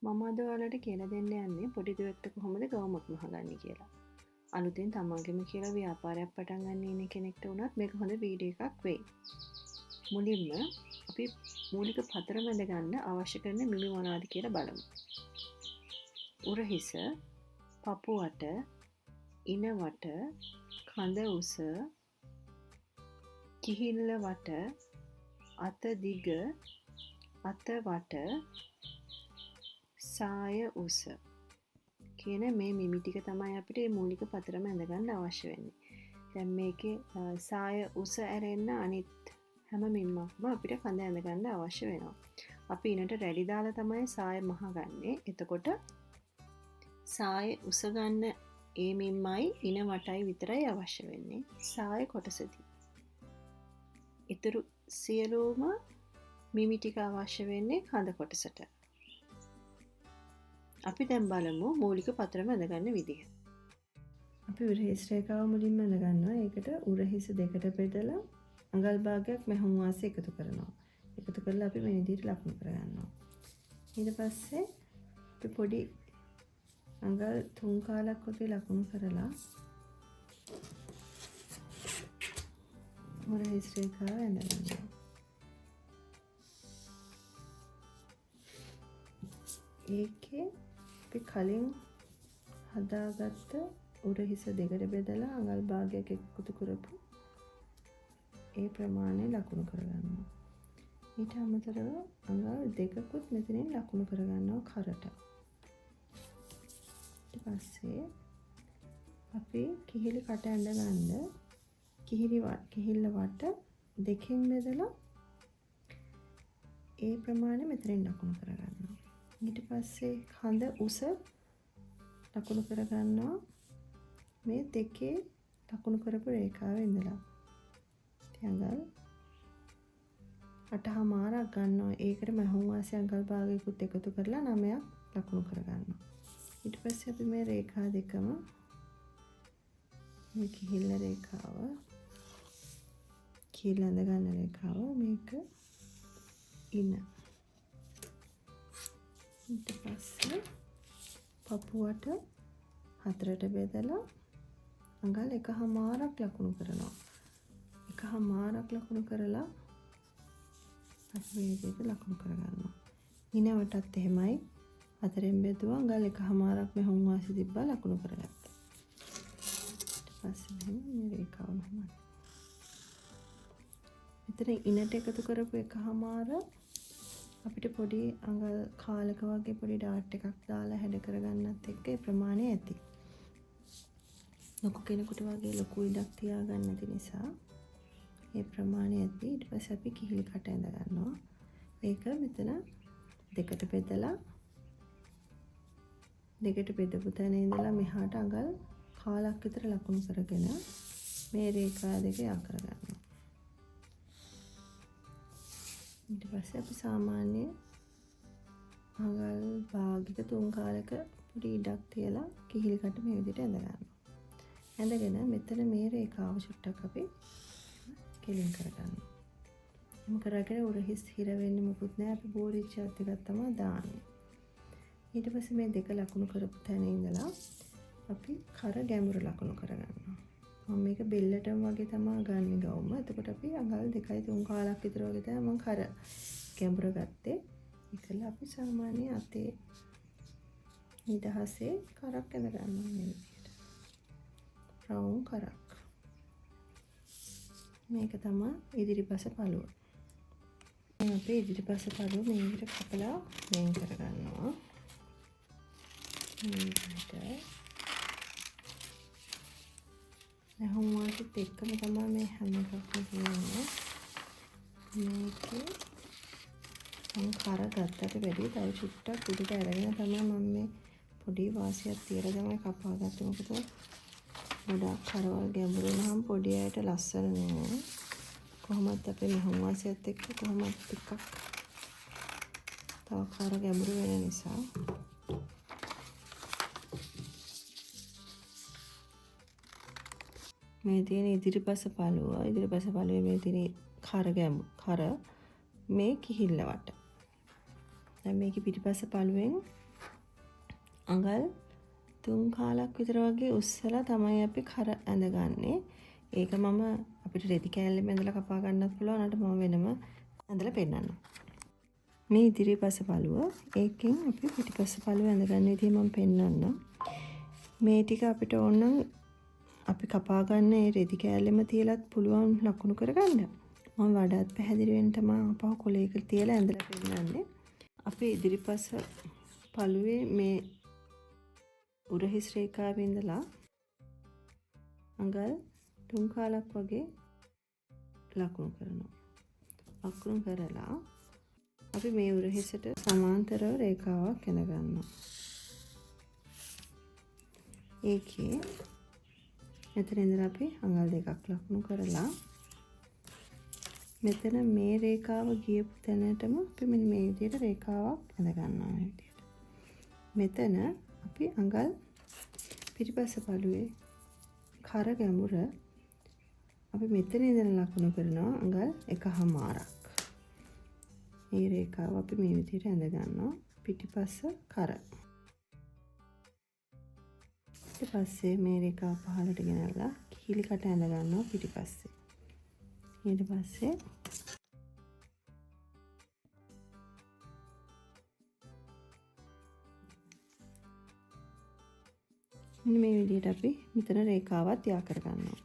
මම අද ඔයාලට කියලා දෙන්න යන්නේ පොඩි දුවෙක්ට කොහොමද ගවුමක් මහගන්නේ කියලා. අලුතෙන් තමාගෙම කියලා ව්‍යාපාරයක් පටන් ගන්න ඉන්න කෙනෙක්ට වුණත් මේක හොඳ වීඩියෝ එකක් වෙයි. මුලින්ම අපි මූලික පතර බැඳ ගන්න අවශ්‍ය කරන මිමි මොනවද කියලා බලමු. උරහිස, පපු වට, ඉන වට, කඳ උස, කිහිල්ල වට, අත දිග, අත වට, සාය උස කියන මේ මිමි ටික තමයි අපිට මේ මූලික පතරම ඇඳගන්න අවශ්‍ය වෙන්නේ. දැන් මේකේ සාය උස ඇරෙන්න අනිත් හැම මිම්මක්ම අපිට කඳ ඇඳගන්න අවශ්‍ය වෙනවා. අපි ඉනට රැඩි දාලා තමයි සාය මහගන්නේ. එතකොට සාය උස ගන්න ඒ මිම්මයි ඉන වටයි විතරයි අවශ්‍ය වෙන්නේ සාය කොටසදී. ඉතුරු සියලුම මිමි ටික අවශ්‍ය වෙන්නේ කඳ කොටසට. අපි දැන් බලමු මූලික පතරම ඇඳගන්න විදිහ. අපි උරහිස් රේඛාව මුලින්ම ඇඳගන්නවා. ඒකට උරහිස දෙකට බෙදලා අඟල් භාගයක් මෙහුම් වාසිය එකතු කරනවා. එකතු කරලා අපි මේ විදිහට ලකුණු කරගන්නවා. ඊට පස්සේ අපි පොඩි අඟල් 3 කාලක් වගේ ලකුණු කරලා උරහිස් රේඛාව ඇඳගන්නවා. ඒකේ අපි කලින් හදාගත්ත උරහිස දෙකට බෙදලා අඟල් භාගයක් එකතු කරපු ඒ ප්‍රමාණය ලකුණු කරගන්නවා. ඊට අමතරව අඟල් දෙකකුත් මෙතනින් ලකුණු කරගන්නවා කරට. ඊට පස්සේ අපි කිහිලි කට ඇඳගන්න කිහිල්ල වට දෙකෙන් බෙදලා ඒ ප්‍රමාණය මෙතනින් ලකුණු කරගන්නවා. ඊට පස්සේ කඳ උස ලකුණු කරගන්නවා මේ දෙකේ ලකුණු කරපු රේඛාවේ ඉඳලා. අඟල් 8මාරක් ගන්නවා. ඒකට මහුම් වාසිය අඟල් භාගයකුත් එකතු කරලා 9ක් ලකුණු කරගන්නවා. ඊට පස්සේ අපි මේ රේඛා දෙකම මේ කිහිල්ල රේඛාව කිහිල්ල ඇඳ ගන්න රේඛාව මේක ඉන. ඊට පස්සේ පපුවට හතරට බෙදලා අඟල් 1මාරක් ලකුණු කරනවා. 1මාරක් ලකුණු කරලා අපි මේ විදිහට ලකුණු කරගන්නවා. ඉනවටත් එහෙමයි. හතරෙන් බෙදුවා අඟල් 1මාරක් මෙහුම් වාසිය තිබ්බා ලකුණු කරගත්තා. ඊට පස්සේ මෙහෙම මේ රේඛාව මෙහෙම. මෙතන ඉනට එකතු කරපු 1මාර අපිට පොඩි අඟල් කාලක වගේ පොඩි ඩාට් එකක් දාලා හැඩ කරගන්නත් එක්ක ඒ ප්‍රමාණය ඇති. ලොකු කෙනෙකුට වගේ ලොකු ඉඩක් තියාගන්න නැති නිසා ඒ ප්‍රමාණය ඇති. ඊට පස්සේ අපි කිහිලි කට ඇඳ ගන්නවා. මේක මෙතන දෙකට බෙදලා දෙකට බෙදපු තැන ඉඳලා මෙහාට අඟල් කාලක් විතර ලකුණු කරගෙන මේ රේඛා දෙක යා කරගන්නවා. ඊට පස්සේ අපි සාමාන්‍ය අඟල් භාගික 3 කාලක පොඩි ඉඩක් තියලා කිහිලි කට මේ විදිහට ඇඳ ගන්නවා. ඇඳගෙන මෙතන මේ රේඛාව චුට්ටක් අපි කෙලින් කරගන්නවා. එහෙම කරගෙන උරහිස් හිර වෙන්නේ මොකුත් නැහැ. අපි බෝරිච්චයක් ටිකක් තමයි දාන්නේ. ඊට පස්සේ මේ දෙක ලකුණු කරපු තැන ඉඳලා අපි කර ගැඹුරු ලකුණු කරගන්නවා. මම මේක බෙල්ලටම වගේ තමයි ගන්න ගවුම. එතකොට අපි අඟල් 2.3 කාලක් විතර වගේ තමයි මම කර ගැඹුර ගත්තේ. ඒකල අපි සාමාන්‍ය අතේ නිදහසේ කරක් ඇඳ ගන්නවා මේ විදිහට. රවුම් කරක්. මේක තමයි ඉදිරිපස පළුව. මේ අපේ ඉදිරිපස පළුව මේ විදිහට කපලා වෙන් කරගන්නවා. මේ විදිහට මහුම් වාසියත් එක්කම තමයි මේ හැම එකක්ම තියෙන්නේ. මේකේ මම කර ගත්තට වැඩි තව චුට්ටක් උඩට අරගෙන තමයි මම මේ පොඩි වාසියක් තියලා තමයි කපාගත්තේ. මොකද ගොඩක් කරවල් ගැඹුරු නම් පොඩි අයට ලස්සන නෑ. කොහොමත් අපේ මහුම් වාසියත් එක්ක කොහොමත් ටිකක් තව කර ගැඹුරු වෙන නිසා මේ තියෙන ඉදිරිපස පළුවේ මේ තියෙන කර මේ කිහිල්ල වට. දැන් මේකේ පිටිපස්ස පළුවෙන් අඟල් 3 කාලක් විතර වගේ උස්සලා තමයි අපි කර ඇඳගන්නේ. ඒක මම අපිට රෙදි කෑල්ලෙම ඇඳලා කපා ගන්නත් පුළුවන්. අනට මම වෙනම ඇඳලා පෙන්නන්නම්. මේ ඉදිරිපස පළුව ඒකෙන් අපි පිටිපස්ස පළුව ඇඳගන්න විදිහ මම පෙන්නන්නම්. මේ ටික අපිට ඕන නම් අපි කපා ගන්න ඒ රෙදි කෑල්ලෙම තියලත් පුළුවන් ලකුණු කරගන්න. මම වඩාත් පැහැදිලි වෙන්න තමයි අපහ කොලයක තියලා ඇඳලා පෙන්නන්නේ. අපි ඉදිරිපස පළුවේ මේ උරහිස් රේඛාවේ ඉඳලා අඟල් 3 කාලක් වගේ ලකුණු කරනවා. ලකුණු කරලා අපි මේ උරහිසට සමාන්තරව රේඛාවක් ඇඳ ගන්නවා. ඒකේ මෙතන ඉඳලා අපි අඟල් 2ක් ලකුණු කරලා මෙතන මේ රේඛාව ගියපු තැනටම අපි මෙන්න මේ විදිහට රේඛාවක් ඇඳ ගන්නවා මේ විදිහට. මෙතන අපි අඟල් පිටිපස්ස පළුවේ කර ගැඹුර අපි මෙතන ඉඳන් ලකුණු කරනවා අඟල් 1/2. මේ රේඛාව අපි මේ විදිහට ඇඳ ගන්නවා පිටිපස්ස කර. ඊට පස්සේ මේ රේඛාව පහළට ගෙනල්ලා කිහිලි කට ඇඳ ගන්නවා පිටිපස්සේ. ඊට පස්සේ මේ විදිහට අපි මෙතන රේඛාවක් තියා කර ගන්නවා.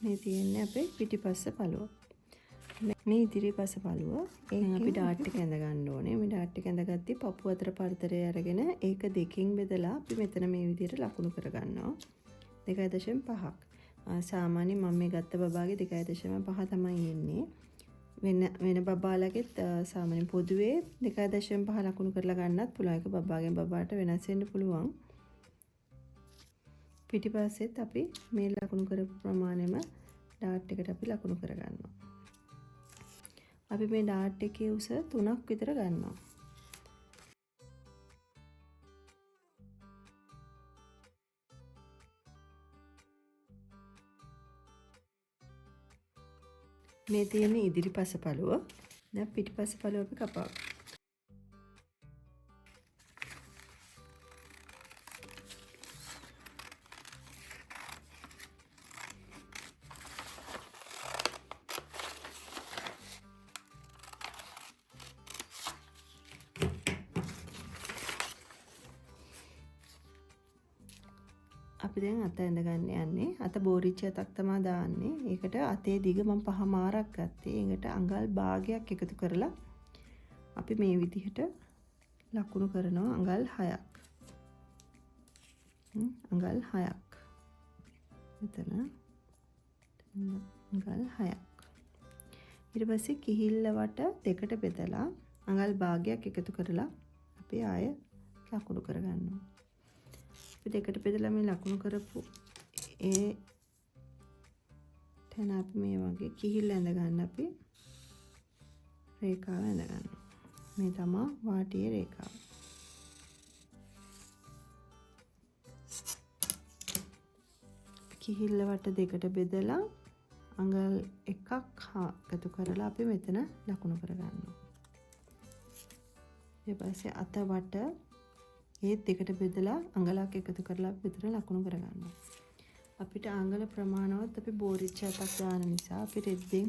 මේ තියෙන්නේ අපේ පිටිපස්ස පළුව. මේ ඉදිරිපස පළුව එහෙනම් අපි ඩාට් එක ඇඳ ගන්න ඕනේ. මේ ඩාට් එක ඇඳගත්තී පපුව අතර පරතරය අරගෙන ඒක දෙකකින් බෙදලා අපි මෙතන මේ විදිහට ලකුණු කර ගන්නවා. 2.5ක්. සාමාන්‍ය මම මේ ගත්ත බබාගේ 2.5 තමයි එන්නේ. වෙන බබාලගෙත් සාමාන්‍ය පොදුවේ 2.5 ලකුණු කරලා ගන්නත් පුළුවන්. ඒක බබාගෙන් බබාට වෙනස් වෙන්න පුළුවන්. පිටිපස්සෙත් අපි මේ ලකුණු කරපු ප්‍රමාණයම ඩාට් එකට අපි ලකුණු කර ගන්නවා. අපි මේ ඩාට් එකේ උස 3ක් විතර ගන්නවා. මේ තියෙන ඉදිරිපස පළුව. දැන් පිටිපස පළුව අපි කපා ගන්නවා. අපි දැන් අත ඇඳ ගන්න යන්නේ. අත බෝරිච්ච අතක් තමයි දාන්නේ. ඒකට අතේ දිග මම 5 මාරක් ගත්තේ. ඒකට අඟල් භාගයක් එකතු කරලා අපි මේ විදිහට ලකුණු කරනවා අඟල් 6ක්. අඟල් 6ක්. මෙතන අඟල් 6ක්. ඊට පස්සේ කිහිල්ල වට දෙකට බෙදලා අඟල් භාගයක් එකතු කරලා අපි ආය ලකුණු කරගන්නවා. දෙකට බෙදලා මේ ලකුණු කරපු ඒ තැන අපි මේ වගේ කිහිල්ල ඇඳ ගන්න අපි රේඛාව ඇඳ ගන්නවා. මේ තමයි වාටියේ රේඛාව. කිහිල්ල වට දෙකට බෙදලා අඟල් 1ක් එකතු කරලා අපි මෙතන ලකුණු කරගන්නවා. ඊට පස්සේ අත වට ඒත් දෙකට බෙදලා අඟලක් එකතු කරලා විතර ලකුණු කරගන්නවා. අපිට අඟල ප්‍රමාණවත් අපි බෝරිච්ච අතක් දාන නිසා අපි රෙද්දෙන්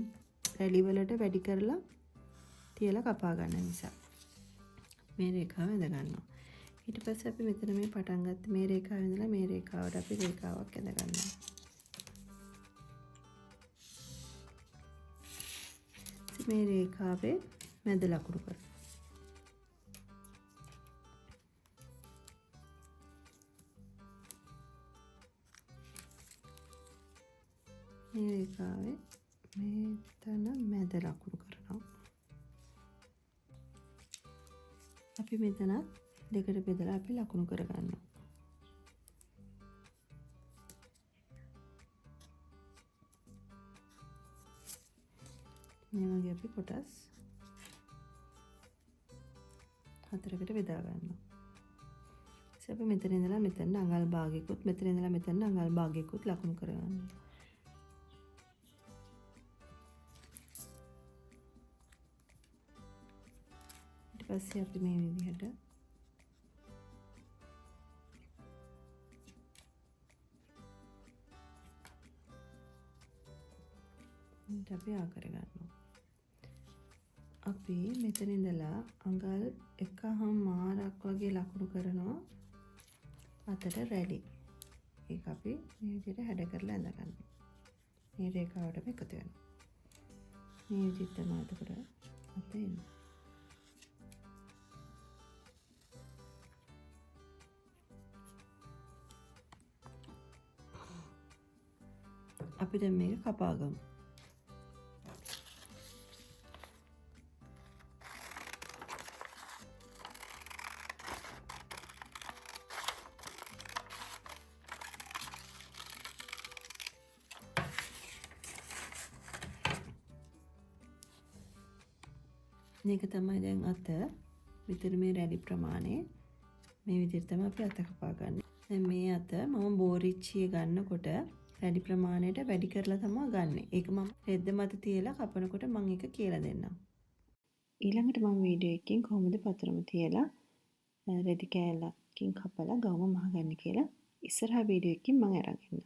රැලි වලට වැඩි කරලා තියලා කපා ගන්න නිසා මේ රේඛාව ඇඳ ගන්නවා. ඊට පස්සේ අපි මෙතන මේ පටන් ගත්ත මේ රේඛාව ඉඳලා මේ රේඛාවට අපි රේඛාවක් ඇඳ ගන්නවා. මේ රේඛාවේ මැද ලකුණු කරනවා. මේ රේඛාවේ මෙතන මැද ලකුණු කරනවා. අපි මෙතන දෙකට බෙදලා අපි ලකුණු කරගන්නවා. මේ වගේ අපි කොටස් 4කට බෙදා ගන්නවා. ඊට අපි මෙතන ඉඳලා මෙතන අඟල් භාගයකුත් මෙතන ඉඳලා මෙතන අඟල් භාගයකුත් ලකුණු කරගන්නවා. පස්සේ අපි මේ විදිහට අපි ආකර ගන්නවා. අපි මෙතන ඉඳලා අඟල් 1.5 වගේ ලකුණු කරනවා අතට රැලි. ඒක අපි මේ විදිහට හැඩ කරලා ඇඳ ගන්නවා. මේ රේඛාවටම එකතු වෙනවා. මේ විදිහට තමයි එතකොට අත එන්නේ. අපි දැන් මේක කපා ගමු. මේක තමයි දැන් අත. විතර මේ රැලි ප්‍රමාණය මේ විදිහට තමයි අපි අත කපා ගන්න. දැන් මේ අත මම බෝරිච්චිය ගන්නකොට රැලි ප්‍රමාණයට වැඩි කරලා තමයි ගන්නෙ. ඒක මම රෙද්ද මත තියලා කපනකොට මම ඒක කියලා දෙන්නම්. ඊළඟට මම වීඩියෝ එකකින් කොහොමද පතරම තියලා රෙදි කෑල්ලකින් කපලා ගවම මහගන්නේ කියලා ඉස්සරහා වීඩියෝ එකකින් මම අරන් එන්නම්.